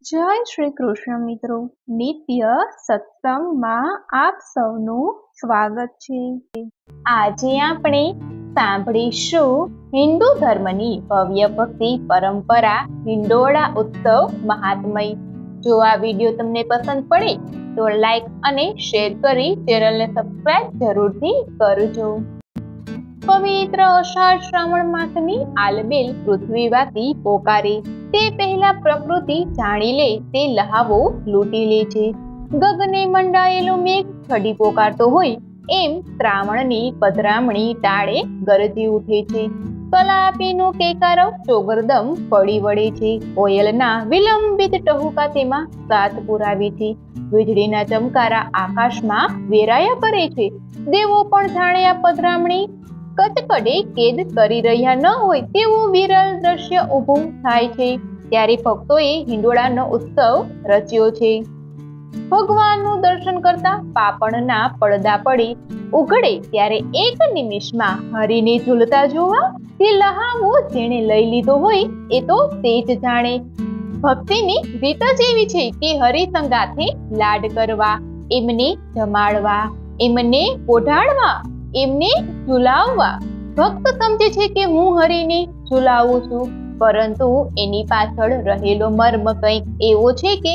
જય શ્રી કૃષ્ણ મિત્રો, નિત્ય સત્સંગમાં આપ સૌનું સ્વાગત છે। આજે આપણે સાંભળીશું હિન્દુ ધર્મની ભવ્ય ભક્તિ પરંપરા હિંડોળા ઉત્સવ મહાત્મય। જો આ વિડીયો તમને પસંદ પડે તો લાઈક અને શેર કરી ચેનલને સબસ્ક્રાઇબ જરૂરથી કરજો। પવિત્ર અષાઢ શ્રાવણ માસની આલબેલ પૃથ્વીવાસી પોકારે તે પહેલા પ્રકૃતિ જાણી લે તે લહાવો લૂંટી લે છે। ગગને મંડાયેલો મેઘ છડી પોકારતો હોય એમ શ્રાવણની પધરામણી ટાળે ગરજી ઉઠે છે। કલાપીનો કેકારવ ચોગરદમ પડી વળે છે। કોયલના વિલંબિત ટહુકા તેમાં સાથ પુરાવે છે। વીજળીના ચમકારા આકાશમાં વેરાયા કરે છે। દેવો પણ જાણે આ પધરામણી કચકડે કેદ કરી રહ્યા ન હોય તેવું વિરલ દ્રશ્ય ઊભું થાય છે। ત્યારે ભક્તોએ હિંડોળાનો ઉત્સવ રચ્યો છે। ભગવાનનું દર્શન કરતા પાપણના પડદા પડે ઉઘડે ત્યારે એક નિમિષમાં હરિને ઝૂલતા જોવા તે લહાવો જેણે લઈ લીધો હોય એ તો તે જ જાણે। ભક્તિની રીત જ એવી છે કે હરિ સંગાથે લાડ કરવા, એમને જમાડવા, એમને પોઢાડવા, એમને ઝુલાવવા। ભક્ત સમજે છે કે હું હરિને ઝુલાવું છું, પરંતુ એની પાછળ રહેલો મર્મ કંઈક એવો છે કે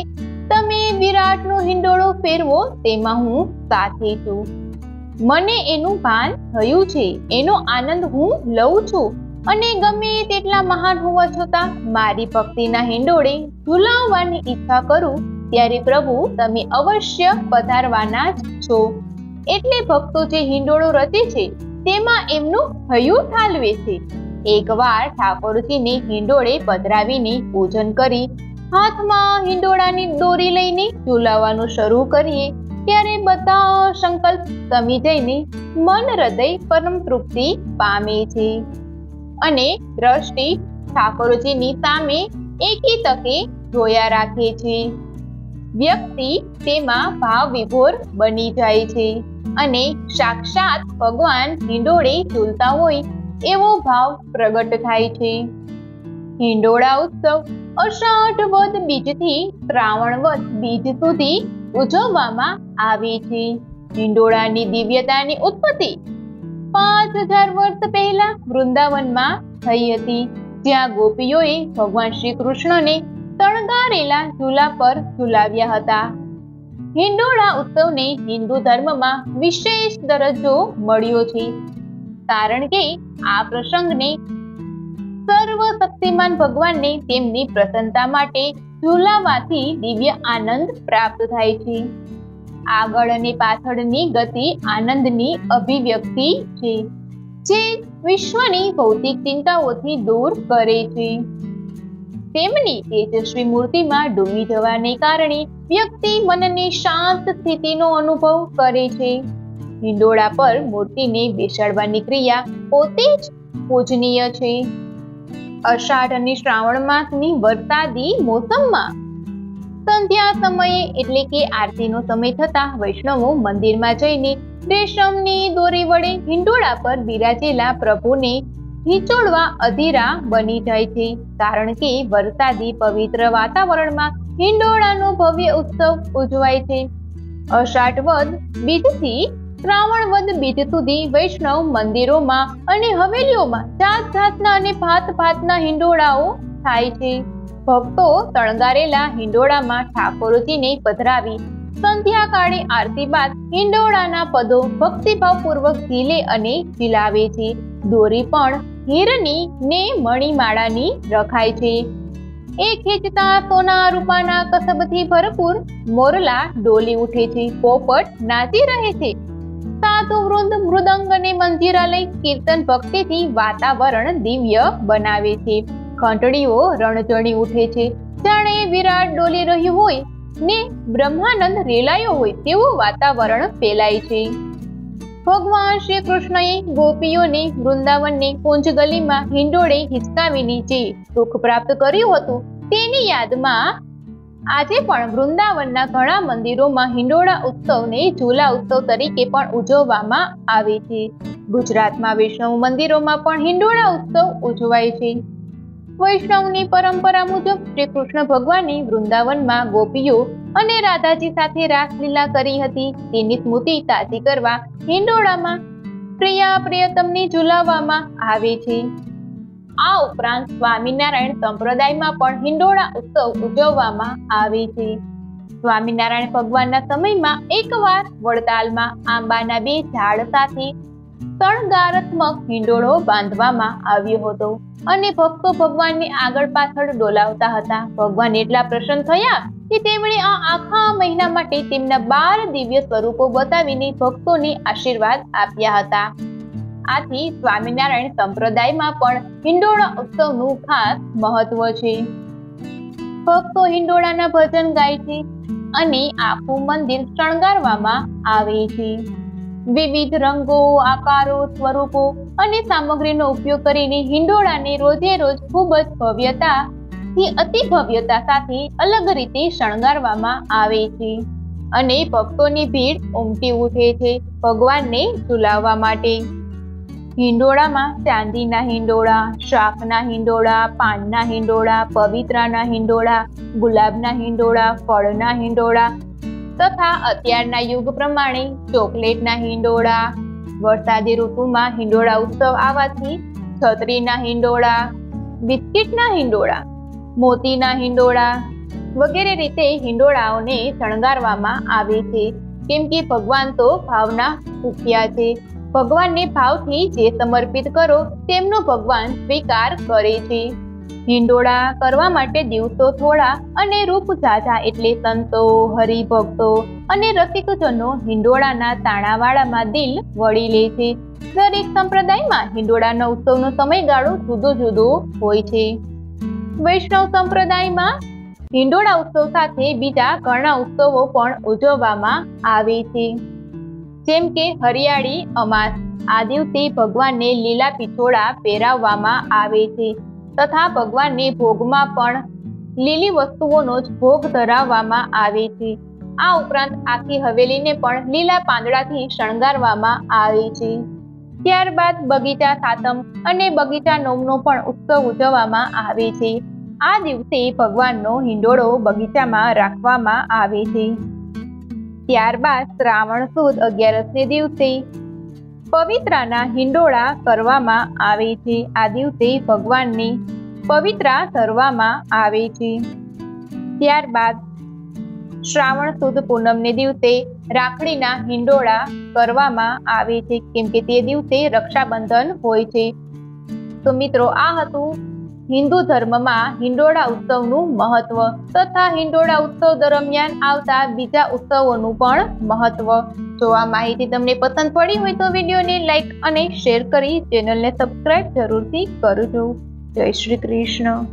તમે વિરાટનો હિંડોળો ફેરવો તેમાં હું સાથે છું, મને એનું ભાન થયું છે, એનો આનંદ હું લઉં છું અને ગમે તેટલા મહાન હોવા છતાં મારી ભક્તિના હિંડોળે ઝુલાવવાની ઈચ્છા કરું ત્યારે પ્રભુ તમે અવશ્ય પધારવાના જ છો। એટલે ભક્તો જે હિંડોળો રચે છે તેમાં એમનું હૈયું ઠાલવે છે। એકવાર ઠાકોરજીને હિંડોળે પધરાવીને પૂજન કરી હાથમાં હિંડોળાની દોરી લઈને ઝુલાવવાનું શરૂ કરીએ ત્યારે બધા સંકલ્પ સમી જઈને મન હૃદય પરમ તૃપ્તિ પામે છે અને દ્રષ્ટિ ઠાકોરજીની સામે એકી તકે જોયા રાખે છે। વ્યક્તિ તેમાં ભાવ વિભોર બની જાય છે અને સાક્ષાત ભગવાન હિંડોળે ઝૂલતા હોય એવો ભાવ પ્રગટ થાય છે। હિંડોળા ઉત્સવ અષાઢ વદ બીજથી શ્રાવણ વદ બીજ સુધી ઉજવવામાં આવે છે। હિંડોળાની દિવ્યતાની ઉત્પત્તિ 5000 વર્ષ પહેલા વૃંદાવનમાં થઈ હતી, જ્યાં ગોપીઓએ ભગવાન શ્રી કૃષ્ણને તણગારેલા ઝૂલા પર ઝુલાવ્યા હતા। હિંડોળા ઉત્સવને હિન્દુ ધર્મમાં વિશેષ દરજ્જો મળ્યો છે, કારણ કે આ પ્રસંગને સર્વશક્તિમાન ભગવાનને તેમની પ્રસન્નતા માટે ઝુલાવવાથી દિવ્ય આનંદ પ્રાપ્ત થાય છે। આગળ અને પાછળની ગતિ આનંદની અભિવ્યક્તિ છે, જે વિશ્વની ભૌતિક ચિંતાઓથી દૂર કરે છે। તેમની તેજસ્વી મૂર્તિમાં ડૂબી જવાને કારણે વ્યક્તિ મનની શાંત સ્થિતિનો અનુભવ કરે છે। હિંડોળા પર મૂર્તિને બેસાડવાની ક્રિયા પોતે જ પૂજનીય છે। અષાઢ અને શ્રાવણ માસની વરસાદી મોસમમાં સંધ્યા સમયે એટલે કે આરતીનો સમય થતા વૈષ્ણવો મંદિરમાં જઈને રેશમની દોરી વડે હિંડોળા પર બિરાજેલા પ્રભુને હિંચોળવા અધીરા બની જાય છે, કારણ કે વરસાદી પવિત્ર વાતાવરણમાં હિંડોળાનો ભવ્ય ઉત્સવ ઉજવાય છે। અષાઢ વદ બીજથી શ્રાવણ વદ બીજ સુધી વૈષ્ણવ મંદિરોમાં અને હવેલીઓમાં જાત જાતના અને ભાત ભાતના હિંડોળાઓ થાય છે। ભક્તો તણગારેલા હિંડોળામાં ઠાકોરજીને પધરાવી સંધ્યાકાળે આરતી બાદ હિંડોળાના પદો ભક્તિભાવપૂર્વક ઝીલે અને ઝીલાવે છે। દોરી પણ હીરની ને મણિમાળાની રખાય છે। એ ખેંચતા સોના રૂપાના કસબથી ભરપૂર મોરલા ડોલી ઉઠે છે, પોપટ નાચી રહે છે, સાધુ વૃંદ મૃદંગ અને મંજીરા લઈ કીર્તન ભક્તિથી વાતાવરણ દિવ્ય બનાવે છે। ઘંટડીઓ રણજણી ઉઠે છે, જાણે વિરાટ ડોલી રહ્યું હોય ને બ્રહ્માનંદ રેલાયો હોય તેવું વાતાવરણ ફેલાય છે। ભગવાન શ્રી કૃષ્ણએ ગોપીઓને વૃંદાવનની કુંજ ગલીમાં હિંડોળે હિંચકાવીને જે સુખ પ્રાપ્ત કર્યું હતું તેની યાદમાં આજે પણ વૃંદાવનના ઘણા મંદિરોમાં હિંડોળા ઉત્સવને ઝૂલા ઉત્સવ તરીકે પણ ઉજવવામાં આવે છે। ગુજરાતમાં વૈષ્ણવ મંદિરોમાં પણ હિંડોળા ઉત્સવ ઉજવાય છે। વૈષ્ણવની પરંપરા મુજબ શ્રી કૃષ્ણ ભગવાને વૃંદાવનમાં ગોપીઓ અને રાધાજી સાથે રાસલીલા કરી હતી તેની સ્મૃતિ તાજી કરવા હિંડોળામાં પ્રિયા પ્રિયતમને ઝુલાવવામાં આવે છે. આ ઉપરાંત સ્વામિનારાયણ સંપ્રદાયમાં પણ હિંડોળા ઉત્સવ ઉજવવામાં આવે છે. સ્વામિનારાયણ ભગવાનના સમયમાં એકવાર વડતાલમાં આંબાના 2 ઝાડ સાથે શણગારાત્મક હિંડોળો બાંધવામાં આવ્યો હતો અને ભક્તો ભગવાનને આગળ પાછળ ડોલાવતા હતા. ભગવાન એટલા પ્રસન્ન થયા કે તેમણે આ આખા મહિના માટે તેમના 12 દિવ્ય સ્વરૂપો બતાવીને ભક્તોને આશીર્વાદ આપ્યા હતા. આથી સ્વામિનારાયણ સંપ્રદાયમાં પણ હિંડોળા ઉત્સવનું ખાસ મહત્વ છે. ભક્તો હિંડોળાના ભજન ગાય છે અને આખું મંદિર શણગારવામાં આવે છે. વિવિધ રંગો, આકારો, સ્વરૂપો અને સામગ્રીનો ઉપયોગ કરીને હિંડોળાને રોજે રોજ ખૂબ જ ભવ્યતાથી અતિ ભવ્યતા સાથે અલગ રીતે શણગારવામાં આવે છે અને ભક્તોની ભીડ ઉમટી ઉઠે છે ભગવાનને ઝુલાવવા માટે. હિંડોળામાં ચાંદીના હિંડોળા, શાકના હિંડોળા, પાનના હિંડોળા, પવિત્રાના હિંડોળા, ગુલાબના હિંડોળા, ફળના હિંડોળા તથા અત્યારના યુગ પ્રમાણે ચોકલેટના હિંડોળા, વરસાદી ઋતુમાં હિંડોળા ઉત્સવ આવવાથી છત્રીના હિંડોળા, બિસ્કિટના હિંડોળા, મોતીના હિંડોળા વગેરે રીતે હિંડોળાઓને શણગારવામાં આવે છે. કેમ કે ભગવાન તો ભાવના ભૂખ્યા છે. ભગવાનને ભાવથી જે સમર્પિત કરો તેમનો ભગવાન સ્વીકાર કરે છે. હિંડોળા કરવા માટે દિવસો થોડા અને રૂપ ઝાઝા એટલે સંતો, હરિભક્તો અને રસિકજનો હિંડોળાના તાણાવાળામાં દિલ વળી લે છે. દરેક સંપ્રદાયમાં હિંડોળાના ઉત્સવનો સમયગાળો જુદો જુદો હોય છે. વૈષ્ણવ સંપ્રદાયમાં હિંડોળા ઉત્સવ સાથે બીજા ઘણા ઉત્સવો પણ ઉજવવામાં આવે છે. જેમ કે હરિયાળી અમાસ. આ દિવસે ભગવાનને લીલા પિછોડા પહેરાવવામાં આવે છે તથા ભગવાનને ભોગમાં પણ લીલી વસ્તુઓનો જ ભોગ ધરાવવામાં આવે છે. આ ઉપરાંત આખી હવેલીને પણ લીલા પાંદડાથી શણગારવામાં આવે છે. ત્યારબાદ બગીચા સાતમ અને બગીચા નોમનો પણ ઉત્સવ ઉજવવામાં આવે છે. આ દિવસે ભગવાનનો હિંડોળો બગીચામાં રાખવામાં આવે છે. ત્યારબાદ શ્રાવણ સુદ 11ને દિવસે પવિત્રાના હિંડોળા કરવામાં આવે છે. આ દિવસે ભગવાનને પવિત્રા ધરવામાં આવે છે. ત્યારબાદ શ્રાવણ સુદ પૂનમને દિવસે રાખડીના હિંડોળા કરવામાં આવે છે કેમ કે તે દિવસે રક્ષાબંધન હોય છે. તો મિત્રો, આ હતું હિન્દુ ધર્મમાં હિંડોળા ઉત્સવનું મહત્વ તથા હિંડોળા ઉત્સવ દરમિયાન આવતા બીજા ઉત્સવોનું પણ મહત્વ. જો આ માહિતી તમને પસંદ પડી હોય તો વિડીયોને લાઈક અને શેર કરી ચેનલને સબસ્ક્રાઇબ જરૂરથી કરજો. જય શ્રી કૃષ્ણ.